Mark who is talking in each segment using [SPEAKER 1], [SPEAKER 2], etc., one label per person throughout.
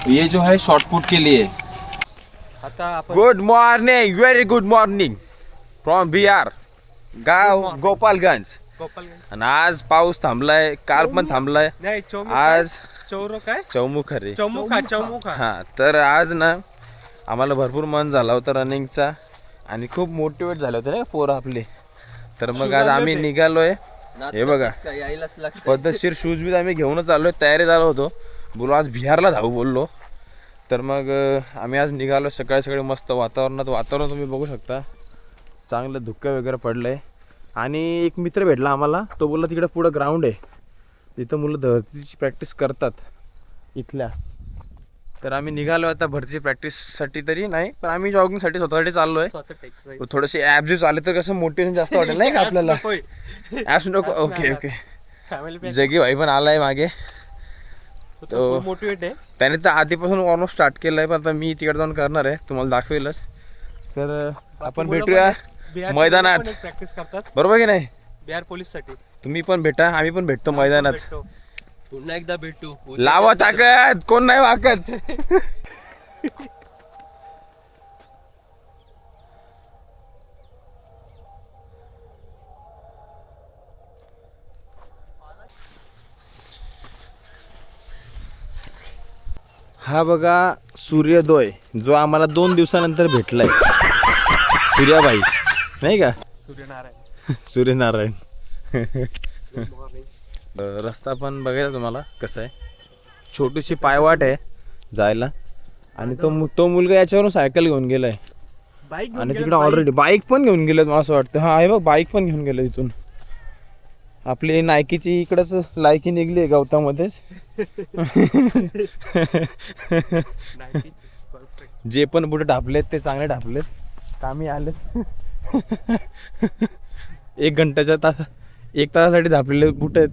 [SPEAKER 1] ये जो है शॉर्टपुट के लिए। Good morning, very good morning from Bihar, गाव गोपालगंज. आणि आज पाऊस थांबलाय, काल पण थांबलाय. आज चौमुखा रे, चौमुखा. हा, तर आज ना आम्हाला भरपूर मन झाला होता रनिंगचा आणि खूप मोटिवेट झाले होते ना पोरं आपले. तर मग आज आम्ही निघालोय. हे बघा, पद्धतशीर शूज बीज आम्ही घेऊनच आलोय, तयारी झालो होतो. बोलो आज बिहारला धावू बोललो. तर मग आम्ही आज निघालो सकाळी सकाळी. मस्त वातावरण तुम्ही बघू शकता, चांगलं धुकं वगैरे पडलंय. आणि एक मित्र भेटला आम्हाला, तो बोलला तिकडे पुढं ग्राउंड आहे, तिथं मुलं धरतीची प्रॅक्टिस करतात इथल्या. तर आम्ही निघालो आता भरतीची प्रॅक्टिससाठी तरी नाही, पण आम्ही जॉगिंगसाठी स्वतःसाठी चाललो आहे. थोडेसे ॲप जे चालले तर कसं मोटिवेशन जास्त वाटेल नाही का आपल्याला. ॲप्स नको. Okay okay. जगी भाई पण आलाय मागे, तो मोटिवेट आहे. त्याने तर आधीपासून ऑलमोस्ट स्टार्ट केलं आहे, पण आता मी तिकडे जाऊन करणार आहे, तुम्हाला दाखवेलच. तर आपण भेटूया मैदानात, प्रॅक्टिस करतात बरोबर की नाही. बिहार पोलीस साठी तुम्ही पण भेटा, आम्ही पण भेटतो मैदानात. पुन्हा एकदा भेटू. लावा ताकद, कोण नाही वाकत. हा बघा सूर्योदय, जो आम्हाला 2 दिवसानंतर भेटलाय. सूर्याबाई नाही का, सूर्यनारायण. रस्ता पण बघायला तुम्हाला कसं आहे, छोटीशी पायवाट आहे जायला. आणि तो मुलगा याच्यावरून सायकल घेऊन गेलाय, आणि तिकडे ऑलरेडी बाईक पण घेऊन गेलेत मला असं वाटतं. हा हे बघ, बाईक पण घेऊन गेले तिथून. आपली नायकीची इकडंच लायकी निघली आहे गवतामध्येच. जे पण बुट ढापलेत ते चांगले ढापलेत, कामी आलेत. 1 तासासाठी ढापलेले बुट आहेत.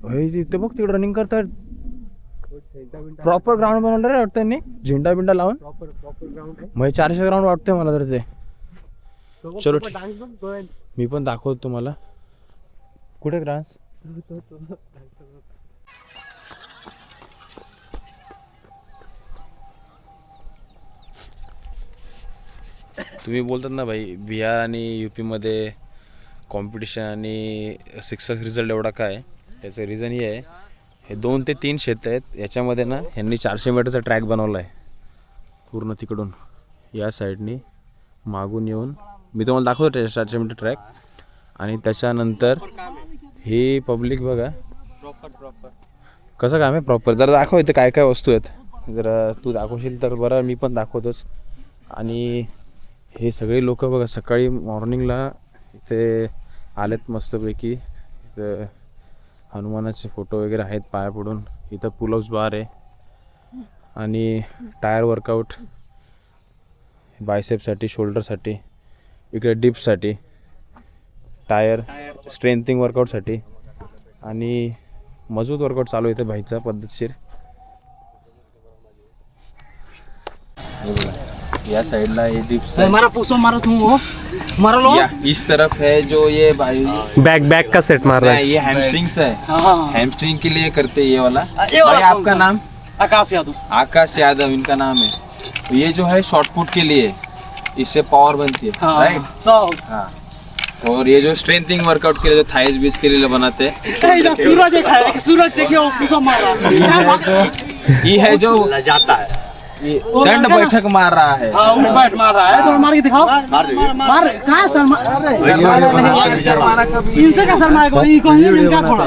[SPEAKER 1] तिथे बघ, तिकडे रनिंग करतात. प्रॉपर ग्राउंड बनवलं रे वाटतं त्यांनी, झेंडा बिंडा लावून. मग 400 ग्राउंड वाटतंय मला तर ते. चलो मी पण दाखवतो तुम्हाला कुठे डान्स. तुम्ही बोलतात ना भाई, बिहार आणि UP-मध्ये कॉम्पिटिशन आणि सक्सेस रिझल्ट एवढा काय, याचं रिझन हे आहे, हे 2 ते 3 शेत आहेत. याच्यामध्ये ना ह्यांनी 400 मीटरचा ट्रॅक बनवला आहे पूर्ण. तिकडून या साईडनी मागून येऊन मी तुम्हाला दाखवतो 400 मीटर ट्रॅक. आणि त्याच्यानंतर ही पब्लिक बघा कसं काम आहे प्रॉपर. जरा दाखव इथे काय काय वस्तू आहेत, जरा तू दाखवशील तर बरं, मी पण दाखवतोच. आणि हे सगळे लोक बघा सकाळी मॉर्निंगला इथे आलेत मस्तपैकी. इथं हनुमानाचे फोटो वगैरे आहेत पाया पडून. इथं पुलअप्स बार आहे आणि टायर वर्कआउट बायसेपसाठी, शोल्डरसाठी. इकडे डिप्ससाठी, टायर स्ट्रेंथिंग वर्कआउटसाठी. आणि मजबूत वर्कआउट चालू आहे इथे भाईचा पद्धतशीर. या साइडला ये डिप्स है.
[SPEAKER 2] मारा पूछो, मारा तुम हो, मारा लो.
[SPEAKER 1] या इस तरफ है जो ये भाई
[SPEAKER 3] बैक का सेट मार रहा है.
[SPEAKER 1] ये हैमस्ट्रिंग से है. हैमस्ट्रिंग के लिए करते ये वाला.
[SPEAKER 2] ये वाला
[SPEAKER 1] भाई आपका नाम?
[SPEAKER 2] आकाश यादव.
[SPEAKER 1] आकाश यादव इनका नाम है. ये जो है शॉर्टपुट के लिए, इससे पावर बनती है. राइट. हाँ. और ये जो स्ट्रेंथिंग वर्कआउट के लिए, जो थाइज बीस के लिए बनाते हैं.
[SPEAKER 2] सूरज है, सूरज देखियो पूछो मार रहा
[SPEAKER 1] ये है जो
[SPEAKER 2] जाता है,
[SPEAKER 1] दंड बैठक मार रहा है.
[SPEAKER 2] उठ बैठ मार रहा है. तो मार के दिखाओ. मार कहाँ सर इनसे का सर मारेगा, ये कौन है इनका थोड़ा.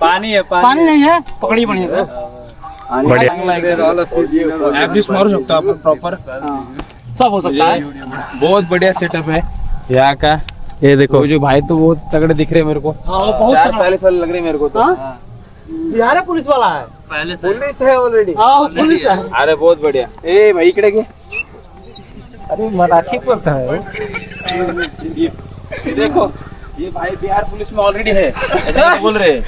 [SPEAKER 1] पानी है,
[SPEAKER 2] पानी नहीं है, पकड़ी बढ़िया सर.
[SPEAKER 1] ऍब्रिस मारू शकतो आपण प्रॉपर.
[SPEAKER 2] सब हो सकता है.
[SPEAKER 1] बहुत बढ़िया सेटअप है यहाँ का. ये देखो जो भाई तो बहुत तगड़े दिख रहे हैं मेरे को.
[SPEAKER 2] बहुत
[SPEAKER 1] 40 वाले लग रहे हैं मेरे को तो.
[SPEAKER 2] बिहार पुलिस वाला है,
[SPEAKER 1] पहले से पुलिस है ऑलरेडी.
[SPEAKER 2] पुलिस है.
[SPEAKER 1] अरे बहुत बढ़िया. ए भाई इकडे घे. अरे मराठी बोलता है. देखो ये भाई बिहार पुलिस में ऑलरेडी है, ऐसा बोल रहे हैं.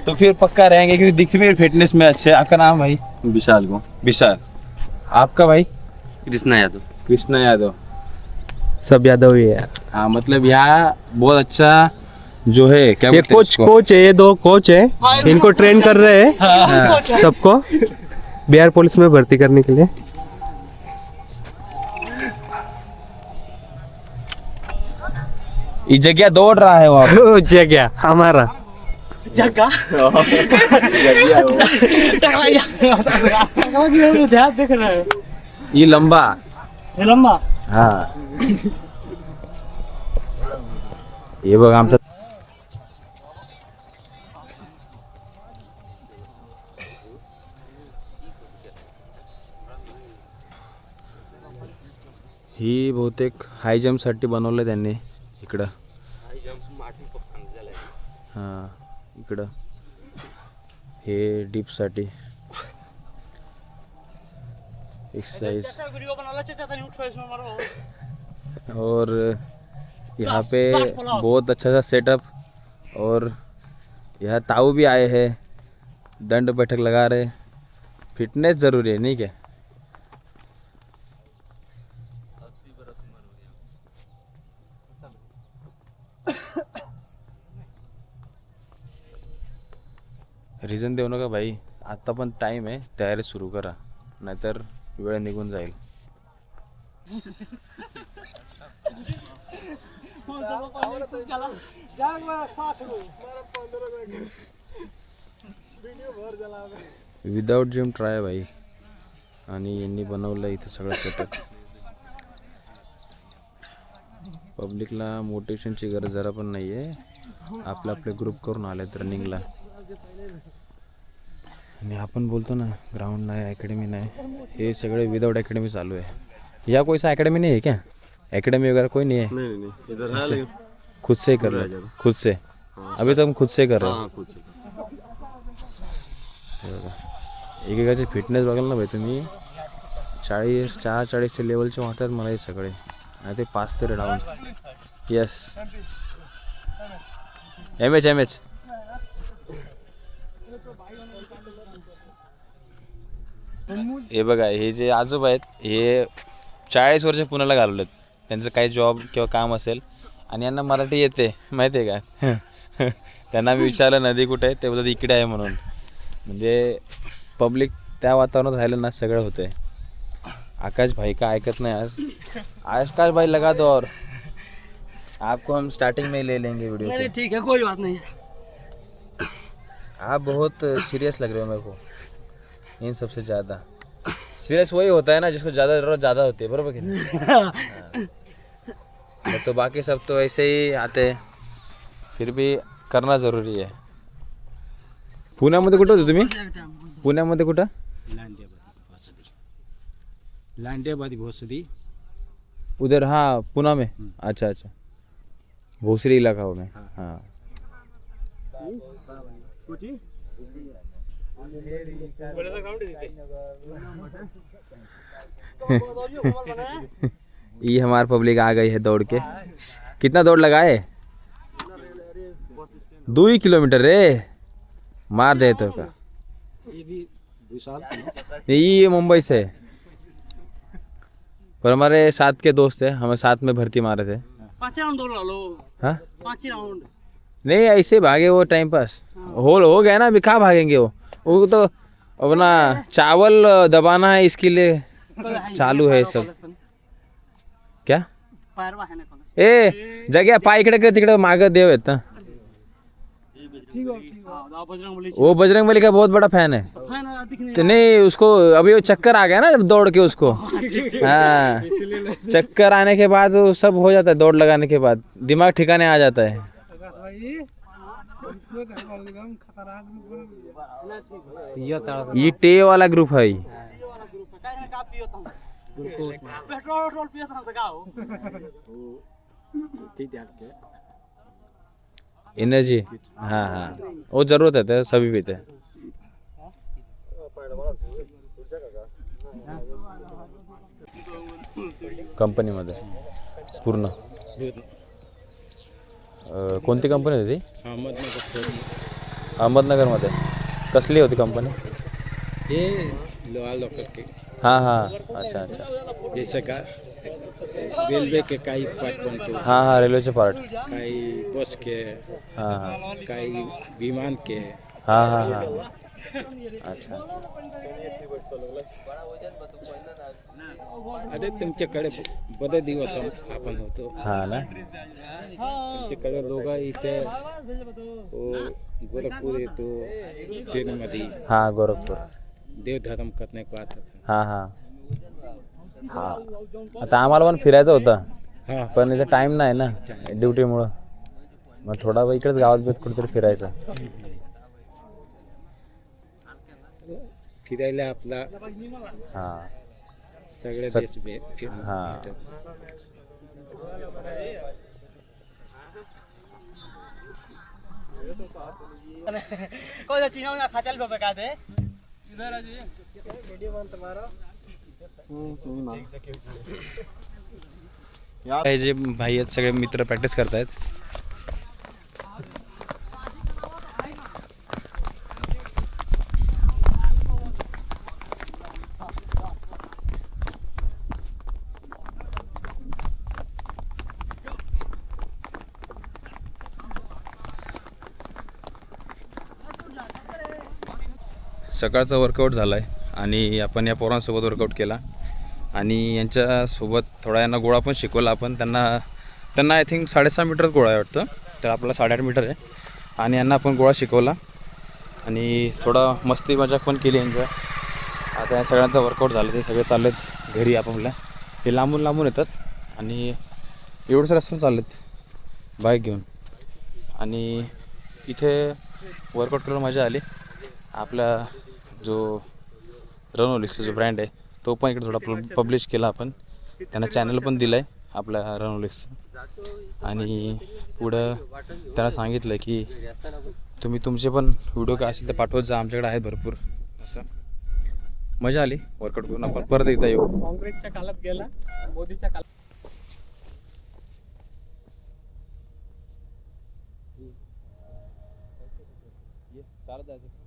[SPEAKER 1] तो फिर पक्का रहेंगे क्योंकि दिखते मेरे फिटनेस में अच्छे. आपका नाम भाई?
[SPEAKER 4] विशाल को.
[SPEAKER 1] विशाल. आपका भाई?
[SPEAKER 4] कृष्णा यादव.
[SPEAKER 1] कृष्णा यादव.
[SPEAKER 3] सब यादव ही है.
[SPEAKER 1] हाँ मतलब यहाँ बहुत अच्छा जो है क्या
[SPEAKER 3] ये
[SPEAKER 1] बोलते हैं
[SPEAKER 3] कोच
[SPEAKER 1] इसको?
[SPEAKER 3] कोच है, ये 2 कोच है, इनको ट्रेन कर रहे हैं सबको बिहार पुलिस में भर्ती करने के लिए।
[SPEAKER 1] ये जगह दौड़ रहा है वहाँ पे।
[SPEAKER 3] ओ, जगह हमारा
[SPEAKER 2] जग्गा ध्यान देख रहे हो
[SPEAKER 1] ये लंबा।
[SPEAKER 2] हे लंबा
[SPEAKER 1] हाँ हे बघ आमचा ही बहुतेक हाय जम्प साठी बनवलं त्यांनी इकडं. हां इकडं हे डीप साठी एक्सरसाइज.
[SPEAKER 2] वीडियो बनाला चाहता था न्यूट फेस में मारो
[SPEAKER 1] और यहाँ पे बहुत अच्छा सा सेटअप. और यहाँ ताऊ भी आए हैं, दंड बैठक लगा रहे. फिटनेस ज़रूरी है नहीं क्या? रिझन देऊ नका भाई, आत्ता पण टाईम आहे, तयारी सुरू करा नाहीतर वेळ निघून जाईल. विदाउट जिम ट्राय भाई. आणि यांनी बनवलं इथं सगळं सेटअप. पब्लिकला मोटिवेशनची गरज जरा पण नाही आहे. आपले ग्रुप करून आलेत रनिंगला. आणि आपण बोलतो ना ग्राउंड नाही, अकॅडमी नाही, हे सगळे विदाउट अकॅडमी चालू आहे. या कोई सा अकॅडमी नहीं है क्या? अकॅडमी वगैरह कोई नहीं है?
[SPEAKER 4] नहीं इधर है लेकिन
[SPEAKER 1] खुद से ही कर रहे हो? खुद से अभी तो हम खुद से कर रहे हो.
[SPEAKER 4] खुद से.
[SPEAKER 1] एकेकाची फिटनेस बघाल ना भाई तुम्ही. 40-40च्या लेवलचे वाटतात मला हे सगळे. आणि ते 5 ते डाऊन. Yes M H. हे बघा हे जे आजोबा आहेत हे 40 वर्ष पुण्याला घालवलेत. त्यांचं काही जॉब किंवा काम असेल आणि यांना मराठी येते माहिती आहे का? त्यांना मी विचारलं नदी कुठे आहे, ते बोलतात इकडे आहे म्हणून. म्हणजे पब्लिक त्या वातावरणात राहिलं ना सगळं होतंय. आकाश भाई का ऐकत नाही आज. आकाश भाई लगा दो और आपको हम स्टार्टिंग में ही ले लेंगे वीडियो
[SPEAKER 2] नहीं
[SPEAKER 1] के.
[SPEAKER 2] ठीक है कोई बात नहीं.
[SPEAKER 1] आप बहुत सीरियस लग रहे हो मेरे को. इन सबसे ज़्यादा सीरियस वही होता है ना जिसको ज़्यादा ज़रूरत ज़्यादा होती है, बरोबर कि नहीं? तो बाकी सब तो ऐसे ही आते हैं, फिर भी करना ज़रूरी है. पुण्यामध्ये कुठं होते तुम्ही? पुण्यामध्ये कुठं?
[SPEAKER 5] लांडियाबादी भोसदी
[SPEAKER 1] उधर. हाँ पुणे में. अच्छा अच्छा भोसरी इलाका में. हाँ ये हमार पब्लिक आ गई है दौड़ के. कितना दौड़ लगाए? 2 किलोमीटर रे. मार दे तो का.
[SPEAKER 5] ये भी विशाल
[SPEAKER 1] ये मुंबई से है. पर हमारे साथ के दोस्त है, हमें साथ में भर्ती मारे थे.
[SPEAKER 2] 5 राउंड दौड़ लो.
[SPEAKER 1] हाँ
[SPEAKER 2] 5 राउंड
[SPEAKER 1] नहीं ऐसे भागे वो टाइम पास. हो गया ना. अभी कहाँ भागेंगे वो तो अपना चावल दबाना है इसके लिए चालू है सब. क्या
[SPEAKER 2] पायरवा है ना कोण.
[SPEAKER 1] ए जग्या पाय इकडे तिकडे माग देव आहेत ना. वो बजरंगबली का बहुत बड़ा फैन है. तो नहीं उसको अभी वो चक्कर आ गया ना जब दौड़ के उसको. हाँ चक्कर आने के बाद वो सब हो जाता है. दौड़ लगाने के बाद दिमाग ठिकाने आ जाता है. ये टे वाला ग्रुप है.
[SPEAKER 2] पेट्रोल पियत ना गाव.
[SPEAKER 1] एनर्जी. हाँ हाँ वो जरूरत है तो सभी पीते हैं. कंपनीमध्ये पूर्ण. कोणती कंपनी होती? अहमदनगरमध्ये. कसली होती कंपनी?
[SPEAKER 5] हे लोहार लोकर के
[SPEAKER 1] हाँ हाँ अच्छा अच्छा
[SPEAKER 5] जैसे का रेलवे के काही पार्ट बनते
[SPEAKER 1] हाँ हाँ रेल्वेचे पार्ट
[SPEAKER 5] काही बस के
[SPEAKER 1] हाँ हाँ
[SPEAKER 5] काही विमान के
[SPEAKER 1] हाँ हाँ हाँ अच्छा
[SPEAKER 5] अरे तुमच्याकडे बरे दिवस आपण होतो
[SPEAKER 1] हाँ ना
[SPEAKER 5] तुमच्याकडे लोक इथे गोरखपूर येतो ट्रेनमध्ये
[SPEAKER 1] हाँ गोरखपुर
[SPEAKER 5] देवधर्म करणे को आता
[SPEAKER 1] हाँ हाँ हाँ आता आम्हाला पण फिरायचं होतं
[SPEAKER 5] हा
[SPEAKER 1] पण इथं टाइम नाही ना ड्युटीमुळं मग थोडा वेळ इकडेच गावात भेट कुठेतरी फिरायचं
[SPEAKER 5] फिरायला आपला
[SPEAKER 1] हां
[SPEAKER 5] सगळे
[SPEAKER 1] सग-
[SPEAKER 5] देश फिरून
[SPEAKER 1] हा.
[SPEAKER 5] भेटत.
[SPEAKER 2] कौन सा चीना उना खचल पे काते इधर आ जाइए वीडियो बन तुम्हारा
[SPEAKER 1] हे जे भाई आहेत सगळे मित्र प्रॅक्टिस करतायत सकाळचा वर्कआउट झाला आहे आणि आपण या पोरांसोबत वर्कआउट केला आणि यांच्यासोबत थोडा यांना गोळा पण शिकवला आपण त्यांना आय थिंक 6.5 मीटर गोळा आहे वाटतं तर आपला 8.5 मीटर आहे आणि यांना आपण गोळा शिकवला आणि थोडा मस्ती मजाक पण केली यांचा आता या सगळ्यांचा वर्कआउट झाला ते सगळे चाललेत घरी आपापल्या हे लांबून येतात आणि एवढंच रस्त्यावर चाललेत बाईक घेऊन आणि इथे वर्कआउट करायला मजा आली आपला जो रनोलिक्सचा जो ब्रँड आहे तो पण इकडे थोडा पब्लिश केला आपण त्यांना चॅनल पण दिलं आहे आपल्या रनोलिक्सचं आणि पुढं त्यांना सांगितलं की तुम्ही तुमचे पण व्हिडिओ काय असेल तर पाठवत जा आमच्याकडे आहेत भरपूर असं मजा आली वर्कआउट करून आपण परत एकदा येऊ
[SPEAKER 3] काँग्रेसच्या काळात गेला मोदीच्या काळात
[SPEAKER 1] चालत जायचं